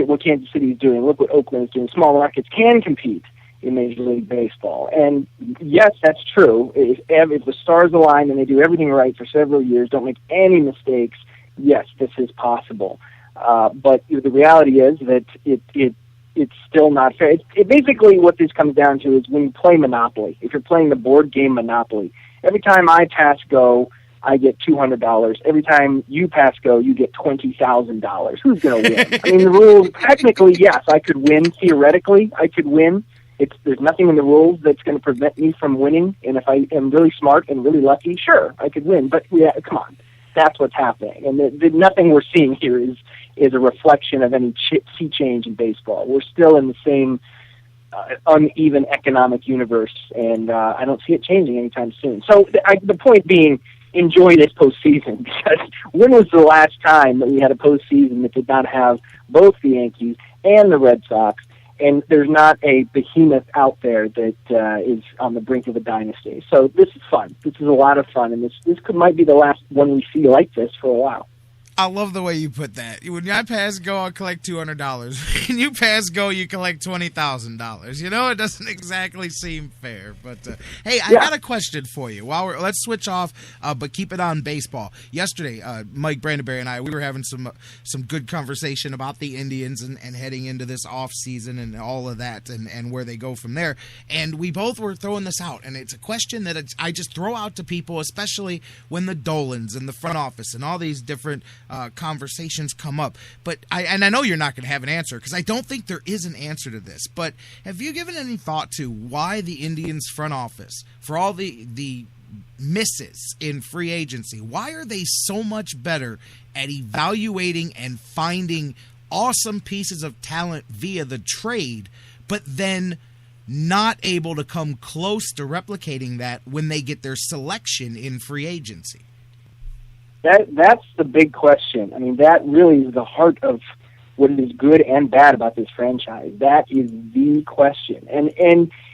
what Kansas City is doing. Look what Oakland is doing. Small markets can compete in Major League Baseball. And yes, that's true. If the stars align and they do everything right for several years, don't make any mistakes, yes, this is possible. But the reality is that it's still not fair. Basically what this comes down to is when you play Monopoly, if you're playing the board game Monopoly, every time I pass go, I get $200. Every time you pass go, you get $20,000. Who's going to win? I mean, the rules, technically, yes, I could win. Theoretically, I could win. There's nothing in the rules that's going to prevent me from winning. And if I am really smart and really lucky, sure, I could win. But yeah, come on. That's what's happening. And nothing we're seeing here is a reflection of any sea change in baseball. We're still in the same uneven economic universe, and I don't see it changing anytime soon. So the point being, enjoy this postseason, because when was the last time that we had a postseason that did not have both the Yankees and the Red Sox, and there's not a behemoth out there that is on the brink of a dynasty. So this is fun. This is a lot of fun, and this might be the last one we see like this for a while. I love the way you put that. When I pass go, I'll collect $200. When you pass go, you collect $20,000. You know, it doesn't exactly seem fair. But hey, I got a question for you. Let's switch off, but keep it on baseball. Yesterday, Mike Brandenberry and I, we were having some good conversation about the Indians and heading into this off season and all of that and where they go from there. And we both were throwing this out, and it's a question that I just throw out to people, especially when the Dolans and the front office and all these different conversations come up. But I know you're not going to have an answer, because I don't think there is an answer to this. But have you given any thought to why the Indians front office, for all the misses in free agency, why are they so much better at evaluating and finding awesome pieces of talent via the trade, but then not able to come close to replicating that when they get their selection in free agency? That's the big question. I mean, that really is the heart of what is good and bad about this franchise. That is the question. And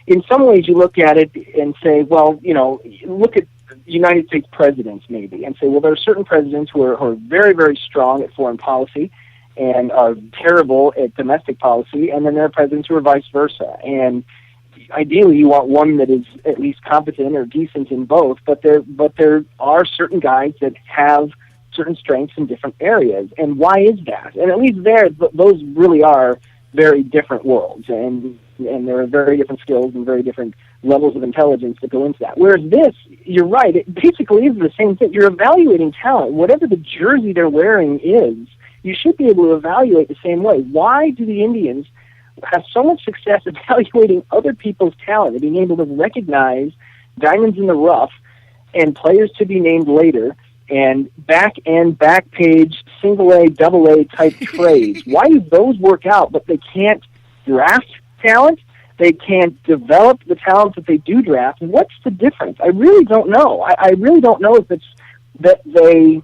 in some ways you look at it and say, well, look at United States presidents maybe, and say, well, there are certain presidents who are very, very strong at foreign policy and are terrible at domestic policy, and then there are presidents who are vice versa. And ideally, you want one that is at least competent or decent in both, but there are certain guys that have certain strengths in different areas. And why is that? And at least those really are very different worlds, and there are very different skills and very different levels of intelligence that go into that. Whereas this, you're right, it basically is the same thing. You're evaluating talent. Whatever the jersey they're wearing is, you should be able to evaluate the same way. Why do the Indians have so much success evaluating other people's talent and being able to recognize diamonds in the rough and players to be named later and back page single A, double A type trades? Why do those work out, but they can't draft talent? They can't develop the talent that they do draft. What's the difference? I really don't know. I really don't know if it's that they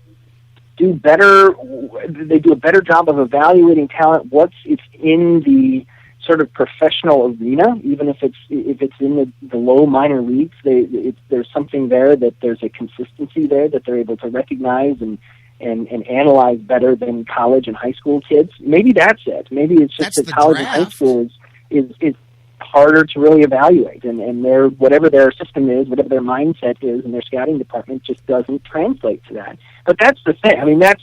do a better job of evaluating talent once it's in the sort of professional arena, even if it's in the low minor leagues. There's something there, that there's a consistency there that they're able to recognize and analyze better than college and high school kids. Maybe that's it. Maybe it's just that college and high school is harder to really evaluate, and their whatever their system is, whatever their mindset is, and their scouting department just doesn't translate to that. But that's the thing. I mean, that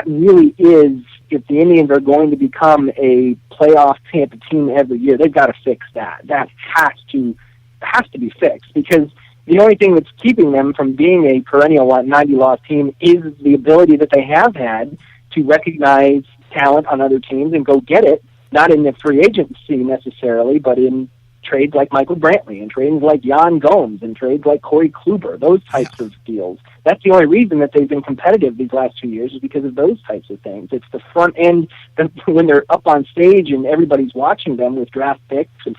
really is, if the Indians are going to become a playoff type of team every year, they've got to fix that. That has to be fixed, because the only thing that's keeping them from being a perennial 90-loss team is the ability that they have had to recognize talent on other teams and go get it, not in the free agency necessarily, but in trades like Michael Brantley and trades like Jan Gomes and trades like Corey Kluber, those types of deals. That's the only reason that they've been competitive these last 2 years, is because of those types of things. It's the front end, when they're up on stage and everybody's watching them with draft picks and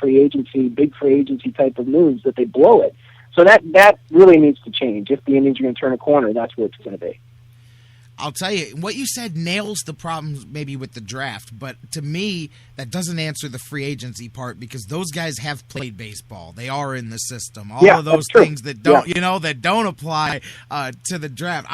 big free agency type of moves, that they blow it. So that really needs to change. If the Indians are going to turn a corner, that's what it's going to be. I'll tell you, what you said nails the problems maybe with the draft, but to me, that doesn't answer the free agency part because those guys have played baseball. They are in the system. All of those things that don't, that don't apply to the draft.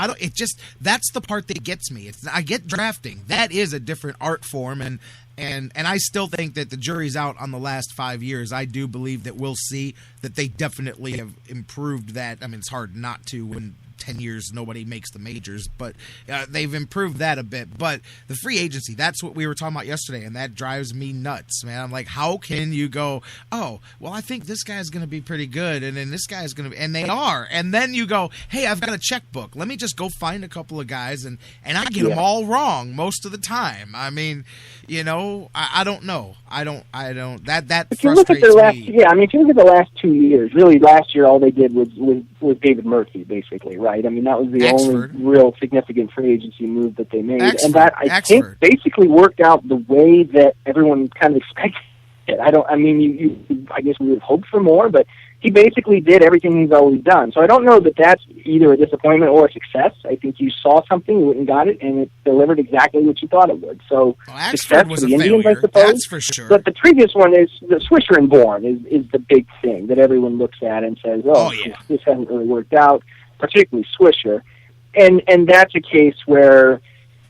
That's the part that gets me. I get drafting. That is a different art form, and I still think that the jury's out on the last 5 years. I do believe that we'll see that they definitely have improved that. I mean, it's hard not to when 10 years nobody makes the majors, but they've improved that a bit. But the free agency, that's what we were talking about yesterday, and that drives me nuts, man. I'm like, how can you go, oh, well, I think this guy's going to be pretty good, and then this guy's going to be, and they are. And then you go, hey, I've got a checkbook. Let me just go find a couple of guys, and I get them all wrong most of the time. I mean, I don't know. That if you look at frustrates me. If you look at the last 2 years, really last year all they did was David Murphy, basically, right? I mean, that was the only real significant free agency move that they made. And that, I think, basically worked out the way that everyone kind of expected it. I guess we would hope for more, but he basically did everything he's always done. So I don't know that that's either a disappointment or a success. I think you saw something, you went and got it, and it delivered exactly what you thought it would. So success for the Indians, I suppose. That's for sure. But the previous one is the Swisher and Bourne is the big thing that everyone looks at and says, this hasn't really worked out, particularly Swisher. And that's a case where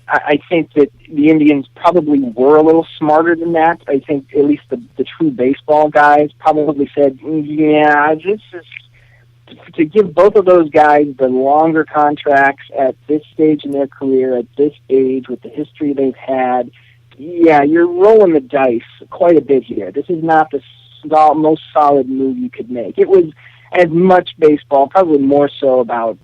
I think that the Indians probably were a little smarter than that. I think at least the true baseball guys probably said, this is to give both of those guys the longer contracts at this stage in their career, at this age, with the history they've had. Yeah, you're rolling the dice quite a bit here. This is not the most solid move you could make. It was as much baseball, probably more so about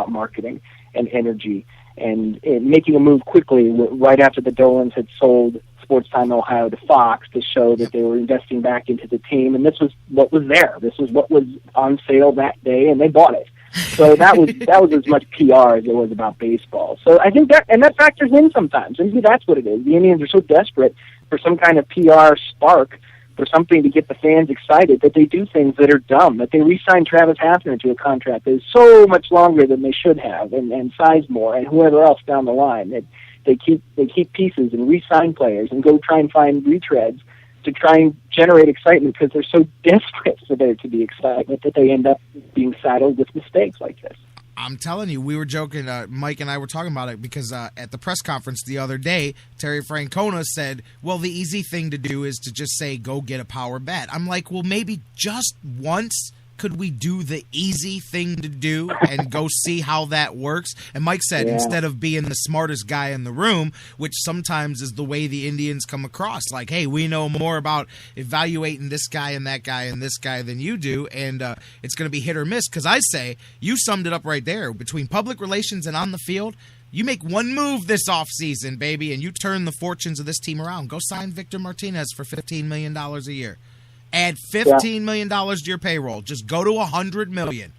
marketing and energy. And making a move quickly right after the Dolans had sold Sports Time Ohio to Fox to show that they were investing back into the team. And this was what was there. This was what was on sale that day, and they bought it. So that was as much PR as it was about baseball. So I think that factors in sometimes. And maybe that's what it is. The Indians are so desperate for some kind of PR spark, for something to get the fans excited, that they do things that are dumb, that they re-sign Travis Hafner to a contract that is so much longer than they should have, and Sizemore and whoever else down the line. That they keep pieces and re-sign players and go try and find retreads to try and generate excitement because they're so desperate for there to be excitement that they end up being saddled with mistakes like this. I'm telling you, we were joking, Mike and I were talking about it because at the press conference the other day, Terry Francona said, well, the easy thing to do is to just say, go get a power bat. I'm like, well, maybe just once could we do the easy thing to do and go see how that works? And Mike said, instead of being the smartest guy in the room, which sometimes is the way the Indians come across, like, hey, we know more about evaluating this guy and that guy and this guy than you do, and it's going to be hit or miss. Because I say, you summed it up right there. Between public relations and on the field, you make one move this offseason, baby, and you turn the fortunes of this team around. Go sign Victor Martinez for $15 million a year. Add $15 million to your payroll. Just go to $100 million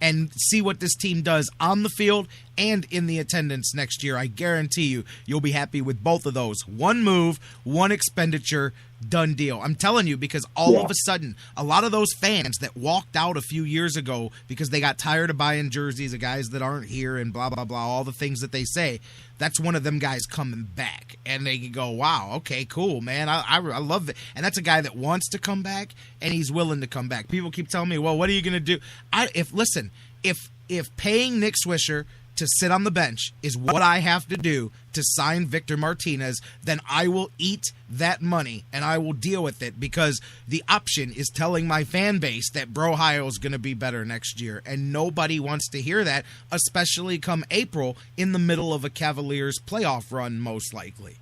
and see what this team does on the field and in the attendance next year. I guarantee you'll be happy with both of those. One move, one expenditure, done deal. I'm telling you, because all of a sudden, a lot of those fans that walked out a few years ago because they got tired of buying jerseys of guys that aren't here and blah, blah, blah, all the things that they say, that's one of them guys coming back. And they go, wow, okay, cool, man. I love it. And that's a guy that wants to come back, and he's willing to come back. People keep telling me, well, what are you going to do? If paying Nick Swisher to sit on the bench is what I have to do to sign Victor Martinez, then I will eat that money and I will deal with it, because the option is telling my fan base that Brohio is going to be better next year, and nobody wants to hear that, especially come April in the middle of a Cavaliers playoff run, most likely.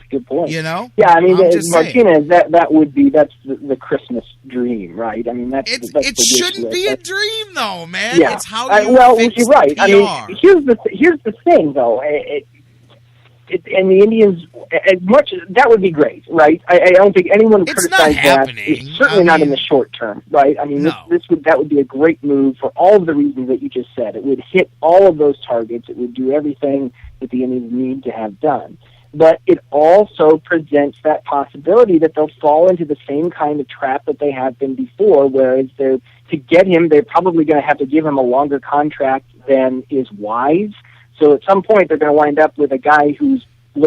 Good point. You know? Yeah, I mean, Martinez, that's the Christmas dream, right? I mean, it shouldn't be a dream, though, man. Yeah. It's how you fix you're right. PR. I mean, here's the thing, though. And the Indians, as much as that would be great, right? I don't think anyone would criticize that. It's certainly not in the short term, right? I mean, that would be a great move for all of the reasons that you just said. It would hit all of those targets. It would do everything that the Indians need to have done. But it also presents that possibility that they'll fall into the same kind of trap that they have been before, whereas to get him, they're probably going to have to give him a longer contract than is wise. So at some point, they're going to wind up with a guy who's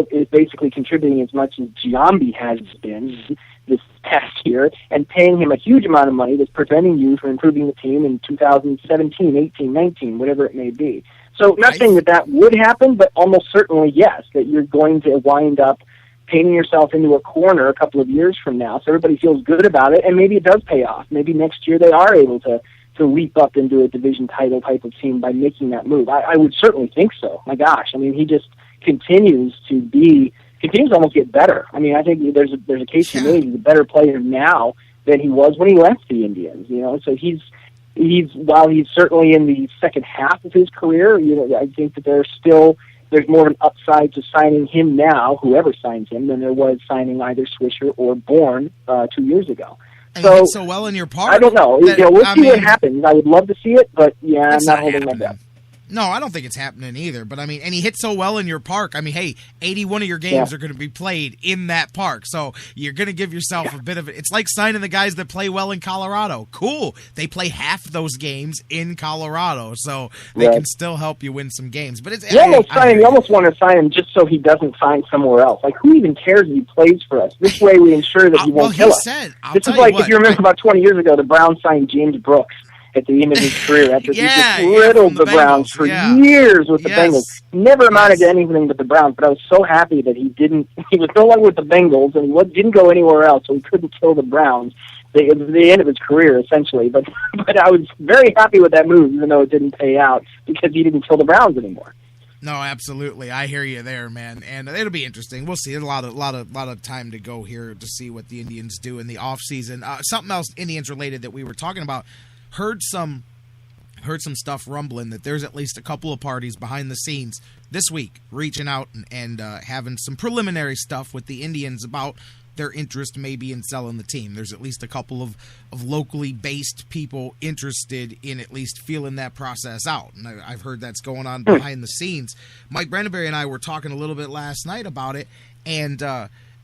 is basically contributing as much as Giambi has been this past year, and paying him a huge amount of money that's preventing you from improving the team in 2017, 18, 19, whatever it may be. So not saying that would happen, but almost certainly yes, that you're going to wind up painting yourself into a corner a couple of years from now, so everybody feels good about it, and maybe it does pay off. Maybe next year they are able to leap up into a division title type of team by making that move. I would certainly think so. My gosh, I mean, he just continues to almost get better. I mean, I think there's a case to be made. He's a better player now than he was when he left the Indians. So he's while he's certainly in the second half of his career, I think that there's more of an upside to signing him now, whoever signs him, than there was signing either Swisher or Bourne 2 years ago. And so, he hit so well in your park. I don't know. We'll see what happens. I would love to see it, but I'm not holding my breath. No, I don't think it's happening either. But, I mean, and he hit so well in your park. I mean, hey, 81 of your games are going to be played in that park. So you're going to give yourself a bit of it. It's like signing the guys that play well in Colorado. Cool. They play half those games in Colorado. So they can still help you win some games. But it's you almost want to sign him just so he doesn't sign somewhere else. Like, who even cares if he plays for us? This way we ensure that he won't kill us. This is like, if you remember about 20 years ago, the Browns signed James Brooks at the end of his career after he just riddled the Browns for years with the Bengals. Never amounted to anything but the Browns, but I was so happy that he was no longer with the Bengals, and he didn't go anywhere else, so he couldn't kill the Browns. It was the end of his career, essentially. But I was very happy with that move, even though it didn't pay out, because he didn't kill the Browns anymore. No, absolutely. I hear you there, man. And it'll be interesting. We'll see. There's a lot of time to go here to see what the Indians do in the offseason. Something else Indians related that we were talking about. Heard some stuff rumbling that there's at least a couple of parties behind the scenes this week reaching out and having some preliminary stuff with the Indians about their interest maybe in selling the team. There's at least a couple of locally based people interested in at least feeling that process out. And I've heard that's going on behind the scenes. Mike Brandenberry and I were talking a little bit last night about it, and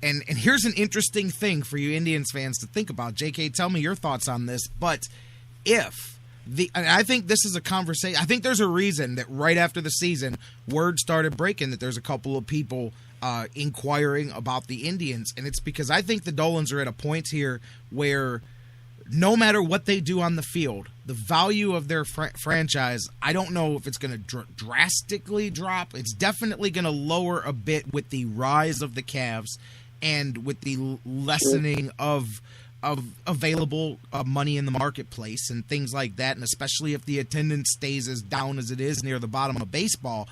here's an interesting thing for you Indians fans to think about. JK, tell me your thoughts on this, but I think this is a conversation. I think there's a reason that right after the season, word started breaking that there's a couple of people inquiring about the Indians, and it's because I think the Dolans are at a point here where no matter what they do on the field, the value of their franchise, I don't know if it's going to drastically drop. It's definitely going to lower a bit with the rise of the Cavs and with the lessening of available money in the marketplace and things like that, and especially if the attendance stays as down as it is near the bottom of baseball,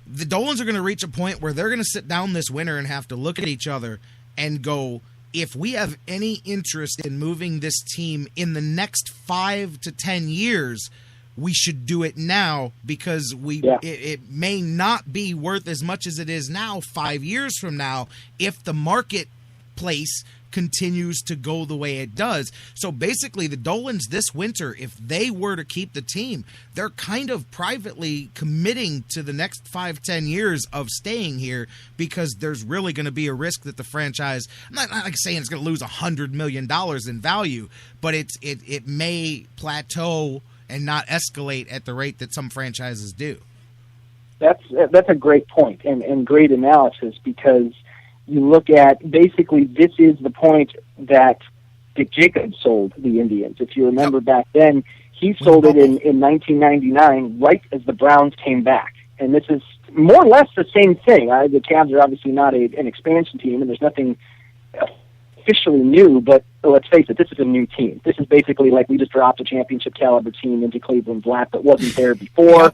the Dolans are going to reach a point where they're going to sit down this winter and have to look at each other and go, if we have any interest in moving this team in the next 5 to 10 years, we should do it now, because it may not be worth as much as it is now 5 years from now if the marketplace continues to go the way it does. So basically the Dolans this winter, if they were to keep the team, they're kind of privately committing to the next 5-10 years of staying here, because there's really going to be a risk that the franchise, I'm not like saying it's going to lose $100 million in value, but it may plateau and not escalate at the rate that some franchises do. That's a great point and great analysis, because you look at, basically, this is the point that Dick Jacobs sold the Indians. If you remember back then, he sold it in 1999, right as the Browns came back. And this is more or less the same thing. The Cavs are obviously not an expansion team, and there's nothing officially new, but let's face it, this is a new team. This is basically like we just dropped a championship caliber team into Cleveland's lap that wasn't there before.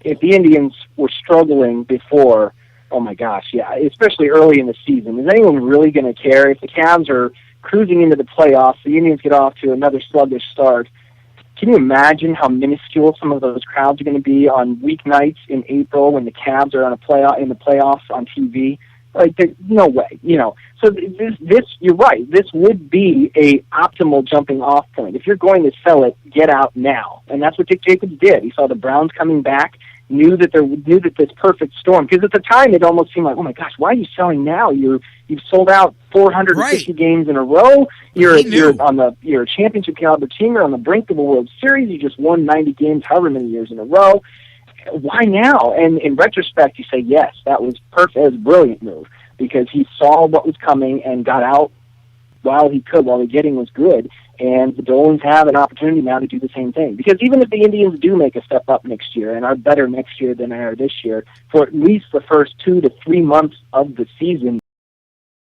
If the Indians were struggling before, oh my gosh, yeah, especially early in the season, is anyone really going to care? If the Cavs are cruising into the playoffs, the Indians get off to another sluggish start, can you imagine how minuscule some of those crowds are going to be on weeknights in April when the Cavs are in the playoffs on TV? Like, there's no way, So this, you're right. This would be a optimal jumping off point. If you're going to sell it, get out now, and that's what Dick Jacobs did. He saw the Browns coming back, knew that this perfect storm, because at the time it almost seemed like, oh my gosh, why are you selling now? You've sold out 450 games in a row. You're a championship caliber team. You're on the brink of a World Series. You just won 90 games, however many years in a row. why now? And in retrospect, you say, yes, that was perfect. It was a brilliant move because he saw what was coming and got out while he could, while the getting was good. And the Dolans have an opportunity now to do the same thing. Because even if the Indians do make a step up next year and are better next year than they are this year, for at least the first 2 to 3 months of the season,